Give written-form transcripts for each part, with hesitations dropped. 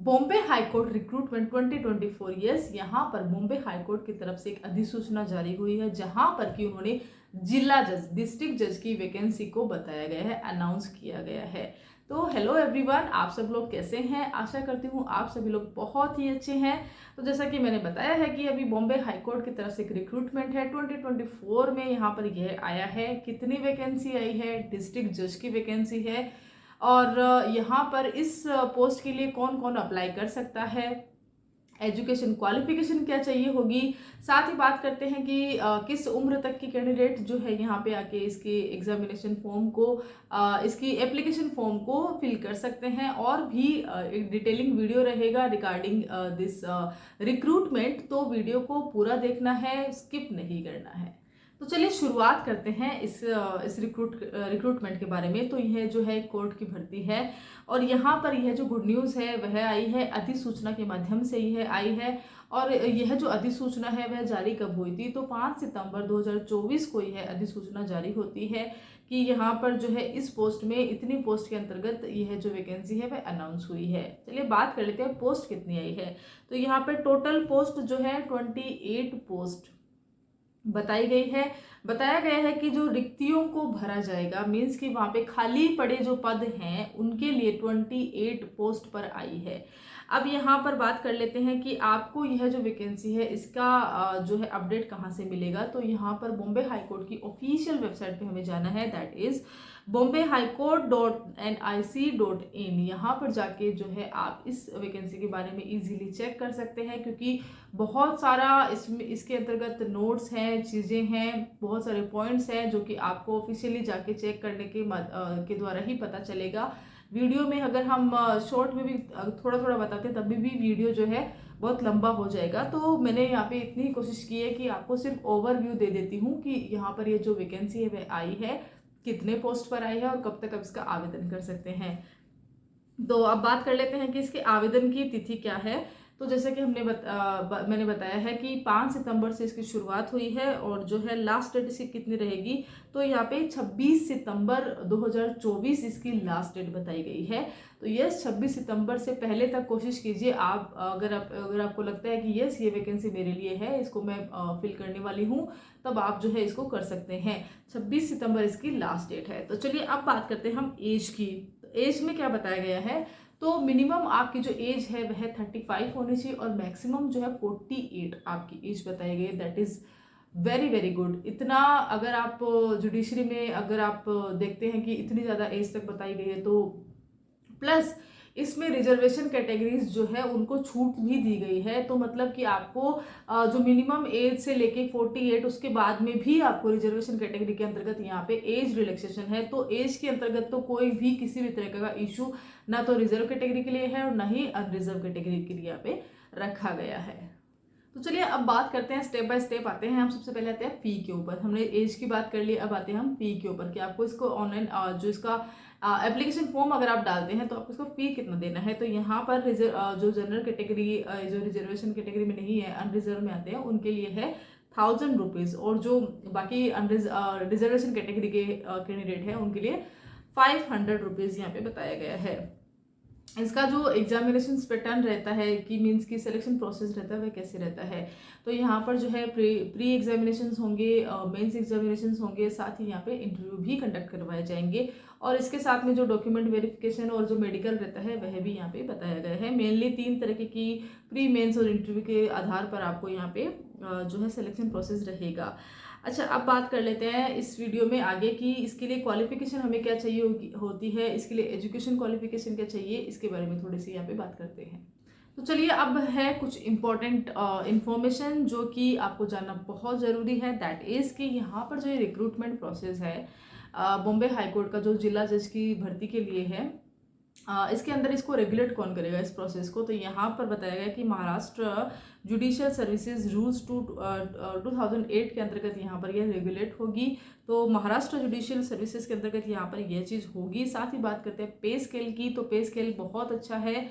Bombay high court recruitment 2024। Yes, यहाँ पर Bombay high court की तरफ से एक अधिसूचना जारी हुई है जहाँ पर कि उन्होंने जिला जज, डिस्ट्रिक्ट जज की वैकेंसी को बताया गया है, अनाउंस किया गया है। तो हेलो एवरीवन, आप सब लोग कैसे हैं? आशा करती हूँ आप सभी लोग बहुत ही अच्छे हैं। तो जैसा कि मैंने बताया है कि अभी बॉम्बे हाईकोर्ट की तरफ से एक रिक्रूटमेंट है 2024 में। यहाँ पर यह आया है, कितनी वैकेंसी आई है, डिस्ट्रिक्ट जज की वैकेंसी है। और यहाँ पर इस पोस्ट के लिए कौन कौन अप्लाई कर सकता है, एजुकेशन क्वालिफिकेशन क्या चाहिए होगी, साथ ही बात करते हैं कि किस उम्र तक की कैंडिडेट जो है यहाँ पे आके इसके एग्जामिनेशन फॉर्म को, इसकी एप्लीकेशन फॉर्म को फिल कर सकते हैं। और भी एक डिटेलिंग वीडियो रहेगा रिगार्डिंग दिस रिक्रूटमेंट, तो वीडियो को पूरा देखना है, स्किप नहीं करना है। तो चलिए शुरुआत करते हैं इस रिक्रूटमेंट के बारे में। तो यह जो है कोर्ट की भर्ती है और यहाँ पर यह जो गुड न्यूज़ है वह आई है अधिसूचना के माध्यम से यह आई है। और यह जो अधिसूचना है वह जारी कब हुई थी? तो 5 सितंबर 2024 को यह अधिसूचना जारी होती है कि यहाँ पर जो है इस पोस्ट में, इतनी पोस्ट के अंतर्गत यह जो वैकेंसी है वह अनाउंस हुई है। चलिए बात कर लेते हैं पोस्ट कितनी आई है। तो यहाँ पर टोटल पोस्ट जो है 28 पोस्ट बताई गई है। बताया गया है कि जो रिक्तियों को भरा जाएगा, मीन्स कि वहाँ पे खाली पड़े जो पद हैं उनके लिए 28 पोस्ट पर आई है। अब यहाँ पर बात कर लेते हैं कि आपको यह जो वैकेंसी है इसका जो है अपडेट कहाँ से मिलेगा। तो यहाँ पर बॉम्बे हाईकोर्ट की ऑफिशियल वेबसाइट पे हमें जाना है, दैट इज bombay-highcourt.nic.in। यहाँ पर जाके जो है आप इस वैकेंसी के बारे में इजीली चेक कर सकते हैं, क्योंकि बहुत सारा इसके अंतर्गत नोट्स हैं, चीज़ें हैं, बहुत सारे पॉइंट्स हैं जो कि आपको ऑफिशियली जाके चेक करने के द्वारा ही पता चलेगा। वीडियो में अगर हम शॉर्ट में भी थोड़ा थोड़ा बताते हैं तभी भी वीडियो जो है बहुत लंबा हो जाएगा। तो मैंने यहाँ पे इतनी कोशिश की है कि आपको सिर्फ ओवरव्यू दे देती हूँ कि यहाँ पर ये जो वैकेंसी है वह आई है, कितने पोस्ट पर आई है और कब तक आप इसका आवेदन कर सकते हैं। तो अब बात कर लेते हैं कि इसके आवेदन की तिथि क्या है। तो जैसे कि मैंने बताया है कि 5 सितंबर से इसकी शुरुआत हुई है और जो है लास्ट डेट इसकी कितनी रहेगी, तो यहाँ पे 26 सितंबर 2024 इसकी लास्ट डेट बताई गई है। तो यस, 26 सितंबर से पहले तक कोशिश कीजिए आप। अगर आपको लगता है कि यस ये वैकेंसी मेरे लिए है, इसको मैं फिल करने वाली हूँ, तब आप जो है इसको कर सकते हैं। 26 सितंबर इसकी लास्ट डेट है। तो चलिए अब बात करते हैं हम एज की। एज में क्या बताया गया है? तो मिनिमम आपकी जो एज है वह 35 होनी चाहिए और मैक्सिमम जो है 48 आपकी एज बताई गई है। That is very very good. इतना अगर आप जुडिशरी में अगर आप देखते हैं कि इतनी ज़्यादा एज तक बताई गई है, तो प्लस इसमें रिजर्वेशन कैटेगरीज जो है उनको छूट भी दी गई है। तो मतलब कि आपको जो मिनिमम एज से लेके 48 उसके बाद में भी आपको रिजर्वेशन कैटेगरी के अंतर्गत यहाँ पे एज रिलैक्सेशन है। तो एज के अंतर्गत तो कोई भी किसी भी तरह का इशू ना तो रिजर्व कैटेगरी के लिए है और ना ही अनरिजर्व कैटेगरी के लिए यहाँ पे रखा गया है। तो चलिए अब बात करते हैं, स्टेप बाय स्टेप आते हैं हम। सबसे पहले आते हैं फी के ऊपर। हमने एज की बात कर ली, अब आते हैं हम फी के ऊपर कि आपको इसको ऑनलाइन जो इसका एप्लीकेशन फॉर्म अगर आप डालते हैं तो आपको इसको फी कितना देना है। तो यहाँ पर जो जनरल कैटेगरी, जो रिजर्वेशन कैटेगरी में नहीं है, अनरिजर्व में आते हैं, उनके लिए है 1000 रुपीज़। और जो बाकी रिजर्वेशन कैटेगरी के कैंडिडेट हैं उनके लिए 500 रुपीज़ यहाँ पे बताया गया है। इसका जो एग्जामिनेशन पैटर्न रहता है कि मीन्स की सिलेक्शन प्रोसेस रहता है वह कैसे रहता है। तो यहाँ पर जो है प्री एग्जामिनेशंस होंगे, मेंस एग्जामिनेशंस होंगे, साथ ही यहाँ पे इंटरव्यू भी कंडक्ट करवाए जाएंगे। और इसके साथ में जो डॉक्यूमेंट वेरिफिकेशन और जो मेडिकल रहता है वह भी यहाँ पे बताया गया है। मेनली 3 तरह की प्री मेंस और इंटरव्यू के आधार पर आपको यहाँ पे जो है सिलेक्शन प्रोसेस रहेगा। अच्छा, अब बात कर लेते हैं इस वीडियो में आगे कि इसके लिए क्वालिफिकेशन हमें क्या चाहिए होती है, इसके लिए एजुकेशन क्वालिफिकेशन क्या चाहिए, इसके बारे में थोड़ी सी यहाँ पे बात करते हैं। तो चलिए अब है कुछ इम्पोर्टेंट इन्फॉर्मेशन जो कि आपको जानना बहुत ज़रूरी है। दैट इज़ कि यहाँ पर जो रिक्रूटमेंट प्रोसेस है बॉम्बे हाईकोर्ट का जो जिला जज की भर्ती के लिए है, इसके अंदर इसको रेगुलेट कौन करेगा इस प्रोसेस को। तो यहाँ पर बताया गया कि महाराष्ट्र जुडिशियल सर्विसेज रूल्स 2008 के अंतर्गत यहाँ पर यह रेगुलेट होगी। तो महाराष्ट्र जुडिशियल सर्विसेज के अंतर्गत यहाँ पर यह चीज़ होगी। साथ ही बात करते हैं पे स्केल की। तो पे स्केल बहुत अच्छा है।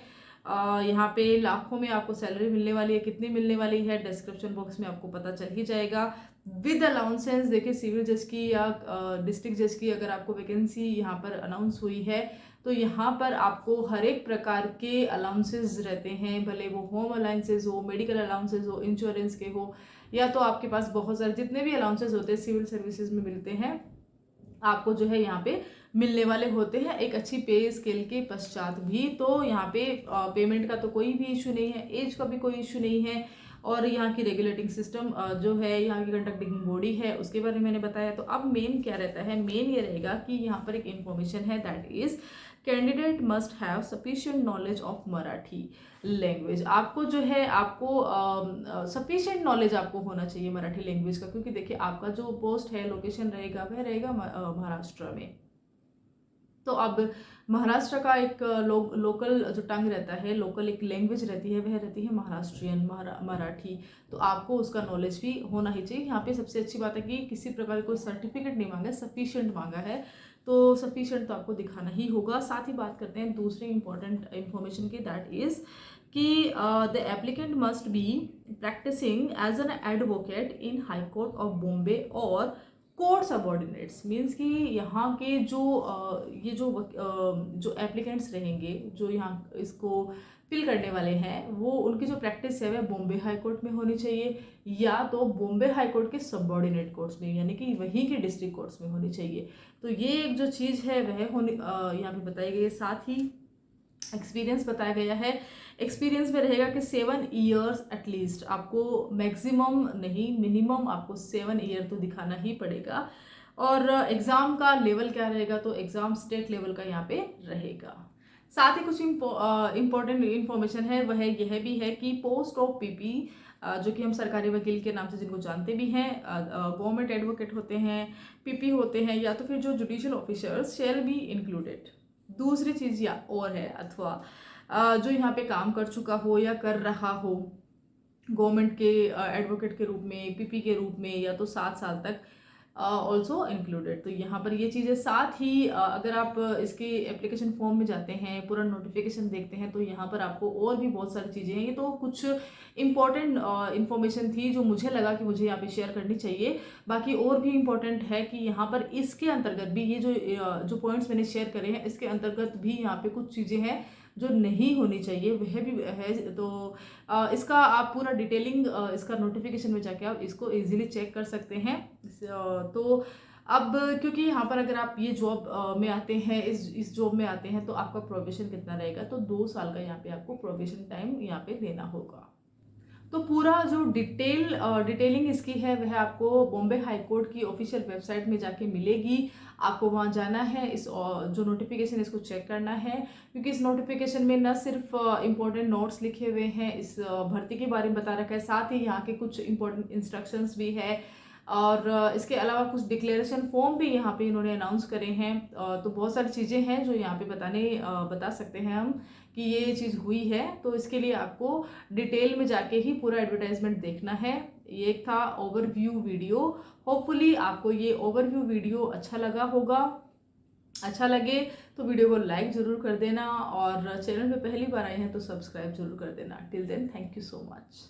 यहाँ पे लाखों में आपको सैलरी मिलने वाली है, कितनी मिलने वाली है डिस्क्रिप्शन बॉक्स में आपको पता चल ही जाएगा। With allowances. देखिए सिविल जज की या डिस्ट्रिक्ट जज की अगर आपको वैकेंसी यहाँ पर अनाउंस हुई है तो यहाँ पर आपको हर एक प्रकार के अलाउंसेस रहते हैं, भले वो होम अलाउंसेस हो, मेडिकल अलाउंसेस हो, इंश्योरेंस के हो, या तो आपके पास बहुत सारे जितने भी अलाउंसेस होते हैं सिविल सर्विसेज में मिलते हैं आपको जो है यहाँ पे मिलने वाले होते हैं एक अच्छी पे स्केल के पश्चात भी। तो यहाँ पे पेमेंट का तो कोई भी इशू नहीं है, एज का भी कोई इशू नहीं है, और यहाँ की रेगुलेटिंग सिस्टम जो है, यहाँ की कंडक्टिंग बॉडी है, उसके बारे में मैंने बताया। तो अब मेन क्या रहता है, मेन ये रहेगा कि यहाँ पर एक इन्फॉर्मेशन है that is candidate must have sufficient knowledge of Marathi language. आपको जो है आपको सफिशिएंट नॉलेज आपको होना चाहिए मराठी लैंग्वेज का, क्योंकि देखिए आपका जो पोस्ट है लोकेशन रहेगा वह रहेगा महाराष्ट्र में। तो अब महाराष्ट्र का एक लोकल जो टंग रहता है, लोकल एक लैंग्वेज रहती है, वह रहती है महाराष्ट्रियन मराठी। तो आपको उसका नॉलेज भी होना ही चाहिए। यहाँ पे सबसे अच्छी बात है कि किसी प्रकार कोई सर्टिफिकेट नहीं मांगा है, सफिशिएंट मांगा है, तो सफिशिएंट तो आपको दिखाना ही होगा। साथ ही बात करते हैं दूसरे इंपॉर्टेंट इंफॉर्मेशन की, दैट इज कि the applicant must be practising as an advocate in High Court of Bombay और कोर्ट सबॉर्डिनेट्स। मीन्स कि यहाँ के जो ये जो एप्लीकेंट्स रहेंगे, जो यहाँ इसको फिल करने वाले हैं, वो उनकी जो प्रैक्टिस है वह बॉम्बे हाई कोर्ट में होनी चाहिए, या तो बॉम्बे हाई कोर्ट के सबॉर्डिनेट कोर्ट्स में, यानी कि वहीं के डिस्ट्रिक्ट कोर्ट्स में होनी चाहिए। तो ये एक जो चीज़ है वह होनी यहाँ पे बताई गई है। साथ ही एक्सपीरियंस बताया गया है, एक्सपीरियंस में रहेगा कि 7 ईयर्स एटलीस्ट, आपको मैक्सिमम नहीं मिनिमम आपको 7 ईयर तो दिखाना ही पड़ेगा। और एग्ज़ाम का लेवल क्या रहेगा, तो एग्ज़ाम स्टेट लेवल का यहाँ पे रहेगा। साथ ही कुछ इम्पोर्टेंट इंफॉर्मेशन है, वह यह भी है कि पोस्ट ऑफ पीपी जो कि हम सरकारी वकील के नाम से जिनको जानते भी हैं, गवर्नमेंट एडवोकेट होते हैं, पीपी होते हैं, या तो फिर जो judicial officers shall be included. दूसरी चीज़ या और है, अथवा जो यहाँ पे काम कर चुका हो या कर रहा हो गवर्नमेंट के एडवोकेट के रूप में, पीपी के रूप में, या तो 7 साल तक ऑल्सो इंक्लूडेड। तो यहाँ पर ये चीज़ें। साथ ही अगर आप इसके एप्लीकेशन फॉर्म में जाते हैं, पूरा नोटिफिकेशन देखते हैं, तो यहाँ पर आपको और भी बहुत सारी चीज़ें हैं। ये तो कुछ इंपॉर्टेंट इन्फॉर्मेशन थी जो मुझे लगा कि मुझे यहाँ पे शेयर करनी चाहिए। बाकी और भी इम्पॉर्टेंट है कि यहाँ पर इसके अंतर्गत भी ये जो पॉइंट्स मैंने शेयर करे हैं, इसके अंतर्गत भी यहाँ पे कुछ चीज़ें हैं जो नहीं होनी चाहिए, वह भी है। तो इसका आप पूरा डिटेलिंग इसका नोटिफिकेशन में जाके आप इसको इजीली चेक कर सकते हैं। तो अब क्योंकि यहाँ पर अगर आप ये जॉब में आते हैं, इस जॉब में आते हैं, तो आपका प्रोबेशन कितना रहेगा, तो 2 साल का यहाँ पे आपको प्रोबेशन टाइम यहाँ पे देना होगा। तो पूरा जो डिटेलिंग इसकी है वह आपको बॉम्बे हाई कोर्ट की ऑफिशियल वेबसाइट में जाके मिलेगी। आपको वहाँ जाना है, इस जो नोटिफिकेशन इसको चेक करना है, क्योंकि इस नोटिफिकेशन में न सिर्फ इम्पोर्टेंट नोट्स लिखे हुए हैं, इस भर्ती के बारे में बता रखा है, साथ ही यहाँ के कुछ इम्पोर्टेंट इंस्ट्रक्शंस भी है, और इसके अलावा कुछ डिक्लेरेशन फॉर्म भी यहाँ पे इन्होंने अनाउंस करे हैं। तो बहुत सारी चीज़ें हैं जो यहाँ पे बता सकते हैं हम कि ये चीज़ हुई है। तो इसके लिए आपको डिटेल में जाके ही पूरा एडवर्टाइजमेंट देखना है। ये एक था ओवरव्यू वीडियो। होपफुली आपको ये ओवरव्यू वीडियो अच्छा लगा होगा। अच्छा लगे तो वीडियो को लाइक ज़रूर कर देना, और चैनल पे पहली बार आए हैं तो सब्सक्राइब जरूर कर देना। Till then thank you so much.